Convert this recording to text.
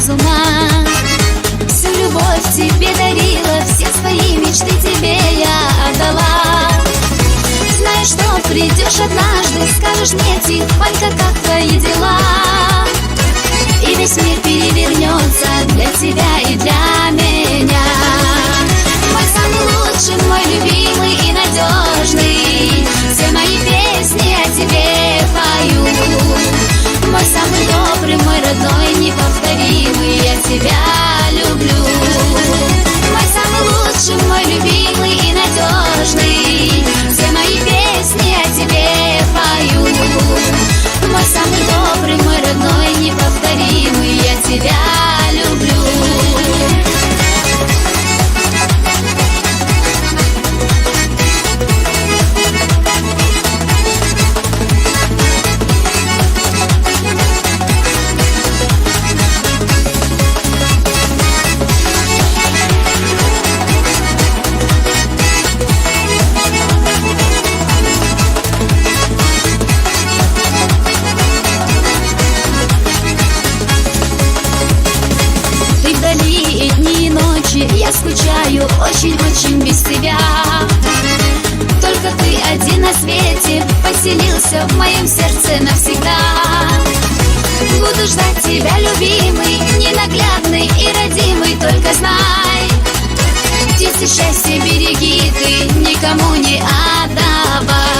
без ума. Всю любовь тебе дарила, все свои мечты тебе я отдала. Знаю, что придешь однажды, скажешь мне тихонько, как твои дела. И весь мир перевернется для тебя и для меня. Мой самый лучший, мой любимый и надежный, все мои песни о тебе пою. Мой самый добрый, мой родной, неповторимый, я тебя люблю. Мой самый лучший, мой любимый и надежный, все мои песни о тебе пою. Мой самый добрый, мой родной, неповторимый, я тебя люблю. И дни и ночи я скучаю очень-очень без тебя. Только ты один на свете поселился в моем сердце навсегда. Буду ждать тебя, любимый, ненаглядный и родимый, только знай, птицы счастья береги ты, никому не отдавай.